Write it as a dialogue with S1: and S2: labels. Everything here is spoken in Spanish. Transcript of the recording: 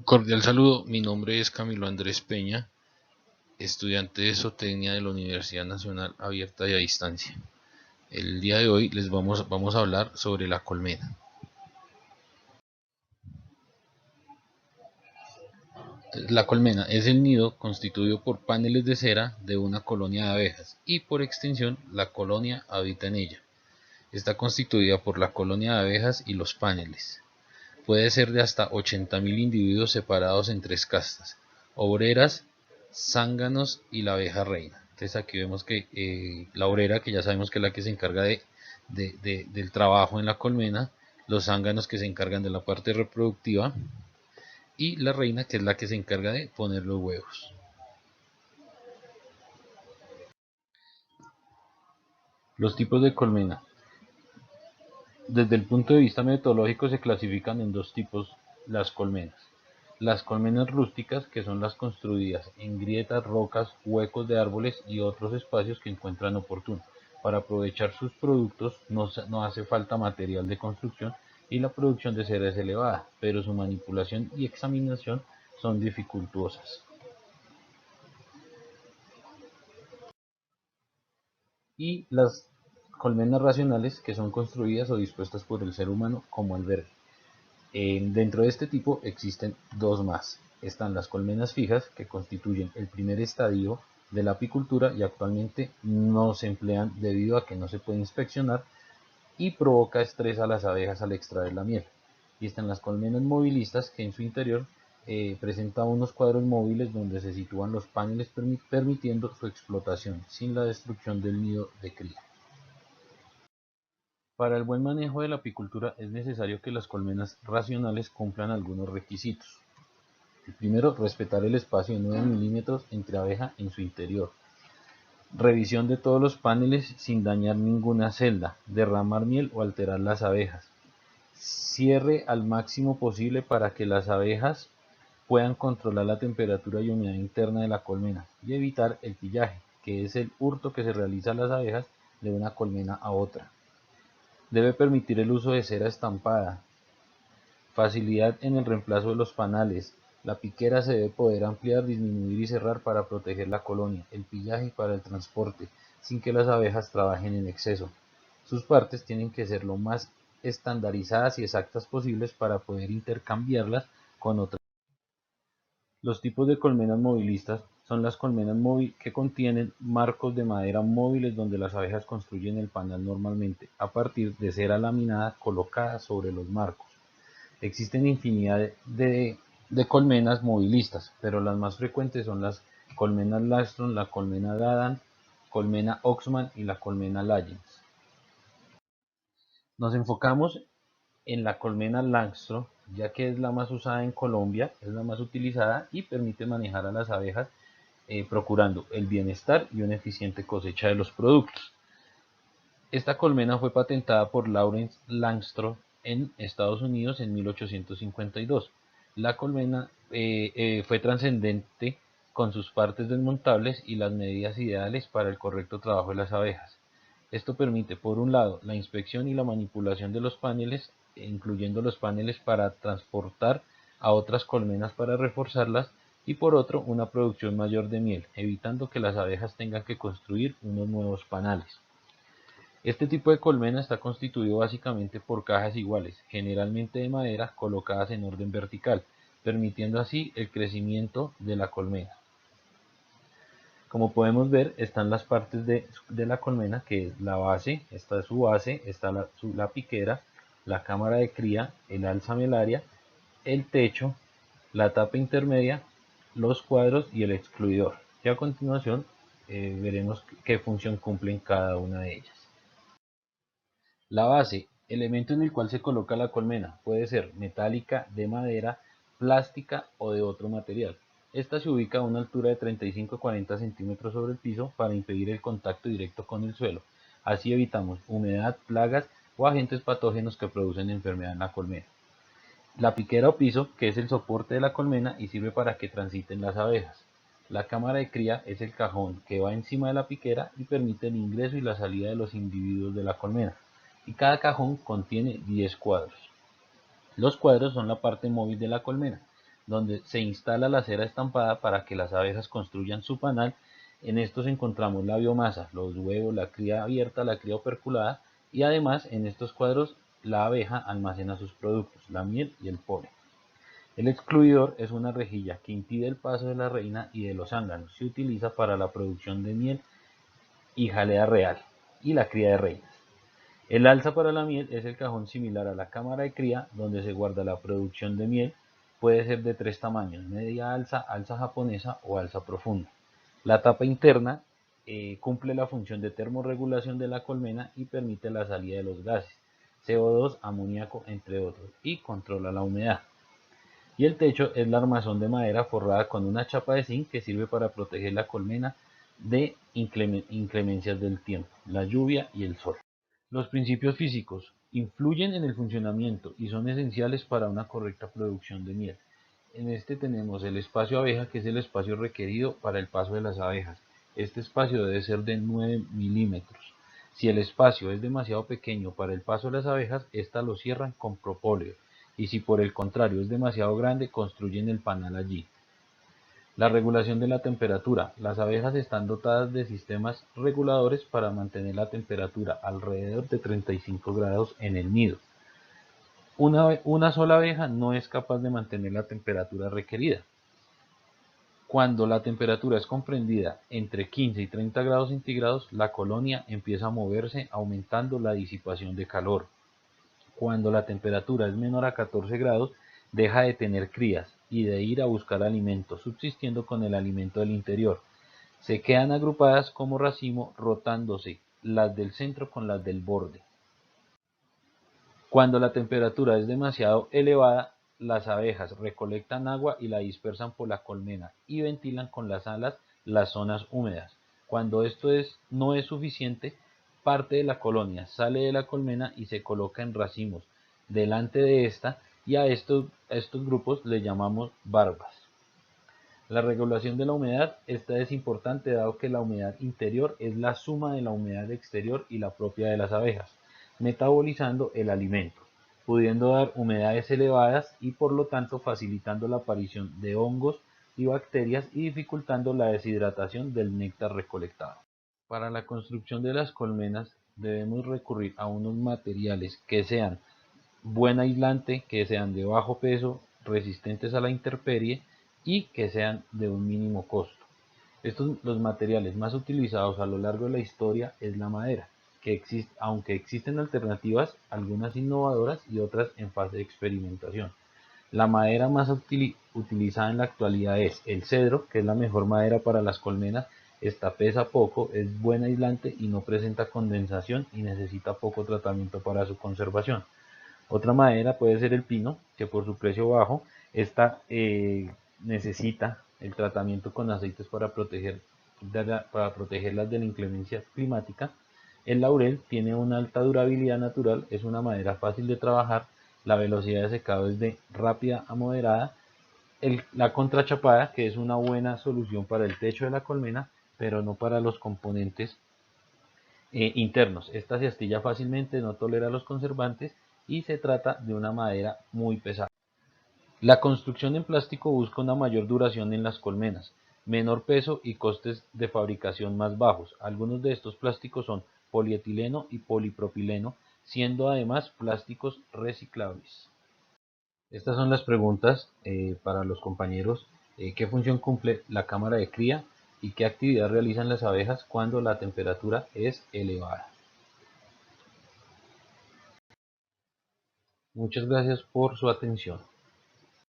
S1: Cordial saludo, mi nombre es Camilo Andrés Peña, estudiante de zootecnia de la Universidad Nacional Abierta y a Distancia. El día de hoy vamos a hablar sobre la colmena. La colmena es el nido constituido por paneles de cera de una colonia de abejas y por extensión la colonia habita en ella. Está constituida por la colonia de abejas y los paneles. Puede ser de hasta 80.000 individuos separados en tres castas: obreras, zánganos y la abeja reina. Entonces aquí vemos que la obrera, que ya sabemos que es la que se encarga del trabajo en la colmena, los zánganos que se encargan de la parte reproductiva y la reina, que es la que se encarga de poner los huevos. Los tipos de colmena. Desde el punto de vista metodológico se clasifican en dos tipos las colmenas: las colmenas rústicas, que son las construidas en grietas, rocas, huecos de árboles y otros espacios que encuentran oportuno. Para aprovechar sus productos no hace falta material de construcción y la producción de cera es elevada, pero su manipulación y examinación son dificultuosas. Y las colmenas racionales, que son construidas o dispuestas por el ser humano como albergue. Dentro de este tipo existen dos más. Están las colmenas fijas, que constituyen el primer estadio de la apicultura y actualmente no se emplean debido a que no se puede inspeccionar y provoca estrés a las abejas al extraer la miel. Y están las colmenas movilistas, que en su interior presenta unos cuadros móviles donde se sitúan los paneles permitiendo su explotación sin la destrucción del nido de cría. Para el buen manejo de la apicultura es necesario que las colmenas racionales cumplan algunos requisitos. El primero, respetar el espacio de 9 milímetros entre abeja en su interior. Revisión de todos los paneles sin dañar ninguna celda, derramar miel o alterar las abejas. Cierre al máximo posible para que las abejas puedan controlar la temperatura y humedad interna de la colmena y evitar el pillaje, que es el hurto que se realiza a las abejas de una colmena a otra. Debe permitir el uso de cera estampada. Facilidad en el reemplazo de los panales. La piquera se debe poder ampliar, disminuir y cerrar para proteger la colonia. El pillaje para el transporte, sin que las abejas trabajen en exceso. Sus partes tienen que ser lo más estandarizadas y exactas posibles para poder intercambiarlas con otras. Los tipos de colmenas movilistas son las colmenas que contienen marcos de madera móviles donde las abejas construyen el panal normalmente a partir de cera laminada colocada sobre los marcos. Existen infinidad de colmenas movilistas, pero las más frecuentes son las colmenas Langstrom, la colmena Dadan, colmena Oxman y la colmena Lyons. Nos enfocamos en la colmena Langstrom, ya que es la más usada en Colombia, es la más utilizada y permite manejar a las abejas procurando el bienestar y una eficiente cosecha de los productos. Esta colmena fue patentada por Lawrence Langstrom en Estados Unidos en 1852. La colmena fue trascendente con sus partes desmontables y las medidas ideales para el correcto trabajo de las abejas. Esto permite, por un lado, la inspección y la manipulación de los paneles, incluyendo los paneles para transportar a otras colmenas para reforzarlas, y por otro, una producción mayor de miel, evitando que las abejas tengan que construir unos nuevos panales. Este tipo de colmena está constituido básicamente por cajas iguales, generalmente de madera, colocadas en orden vertical, permitiendo así el crecimiento de la colmena. Como podemos ver, están las partes de la colmena, que es la base, esta es su base, está la piquera, la cámara de cría, el alzamelaria, el techo, la tapa intermedia, los cuadros y el excluidor. Y a continuación veremos qué función cumplen cada una de ellas. La base, elemento en el cual se coloca la colmena, puede ser metálica, de madera, plástica o de otro material. Esta se ubica a una altura de 35 a 40 centímetros sobre el piso para impedir el contacto directo con el suelo. Así evitamos humedad, plagas o agentes patógenos que producen enfermedad en la colmena. La piquera o piso, que es el soporte de la colmena y sirve para que transiten las abejas. La cámara de cría es el cajón que va encima de la piquera y permite el ingreso y la salida de los individuos de la colmena, y cada cajón contiene 10 cuadros. Los cuadros son la parte móvil de la colmena. donde se instala la cera estampada para que las abejas construyan su panal. En estos encontramos la biomasa, los huevos, la cría abierta, la cría operculada, y además en estos cuadros la abeja almacena sus productos, la miel y el polen. El excluidor es una rejilla que impide el paso de la reina y de los zánganos. Se utiliza para la producción de miel y jalea real y la cría de reinas. El alza para la miel es el cajón similar a la cámara de cría donde se guarda la producción de miel. Puede ser de tres tamaños: media alza, alza japonesa o alza profunda. La tapa interna cumple la función de termorregulación de la colmena y permite la salida de los gases, CO2, amoníaco, entre otros, y controla la humedad. Y el techo es la armazón de madera forrada con una chapa de zinc que sirve para proteger la colmena de inclemencias del tiempo, la lluvia y el sol. Los principios físicos influyen en el funcionamiento y son esenciales para una correcta producción de miel. En este tenemos el espacio abeja, que es el espacio requerido para el paso de las abejas. Este espacio debe ser de 9 milímetros. Si el espacio es demasiado pequeño para el paso de las abejas, estas lo cierran con propóleo, y si por el contrario es demasiado grande, construyen el panal allí. La regulación de la temperatura. Las abejas están dotadas de sistemas reguladores para mantener la temperatura alrededor de 35 grados en el nido. Una sola abeja no es capaz de mantener la temperatura requerida. Cuando la temperatura es comprendida entre 15 y 30 grados centígrados, la colonia empieza a moverse, aumentando la disipación de calor. Cuando la temperatura es menor a 14 grados, deja de tener crías y de ir a buscar alimento, subsistiendo con el alimento del interior. Se quedan agrupadas como racimo, rotándose las del centro con las del borde. Cuando la temperatura es demasiado elevada, las abejas recolectan agua y la dispersan por la colmena y ventilan con las alas las zonas húmedas. Cuando esto no es suficiente, parte de la colonia sale de la colmena y se coloca en racimos delante de esta, y a estos grupos le llamamos barbas. La regulación de la humedad. Esta es importante dado que la humedad interior es la suma de la humedad exterior y la propia de las abejas, metabolizando el alimento, pudiendo dar humedades elevadas y por lo tanto facilitando la aparición de hongos y bacterias y dificultando la deshidratación del néctar recolectado. Para la construcción de las colmenas debemos recurrir a unos materiales que sean buen aislante, que sean de bajo peso, resistentes a la intemperie y que sean de un mínimo costo. Los materiales más utilizados a lo largo de la historia es la madera, aunque existen alternativas, algunas innovadoras y otras en fase de experimentación. La madera más utilizada en la actualidad es el cedro, que es la mejor madera para las colmenas. Esta pesa poco, es buen aislante y no presenta condensación y necesita poco tratamiento para su conservación. Otra madera puede ser el pino, que por su precio bajo, esta necesita el tratamiento con aceites para protegerlas de la inclemencia climática. El laurel tiene una alta durabilidad natural, es una madera fácil de trabajar, la velocidad de secado es de rápida a moderada. La contrachapada, que es una buena solución para el techo de la colmena, pero no para los componentes internos. Esta se astilla fácilmente, no tolera los conservantes y se trata de una madera muy pesada. La construcción en plástico busca una mayor duración en las colmenas, menor peso y costes de fabricación más bajos. Algunos de estos plásticos son polietileno y polipropileno, siendo además plásticos reciclables. Estas son las preguntas para los compañeros. ¿Qué función cumple la cámara de cría y qué actividad realizan las abejas cuando la temperatura es elevada? Muchas gracias por su atención.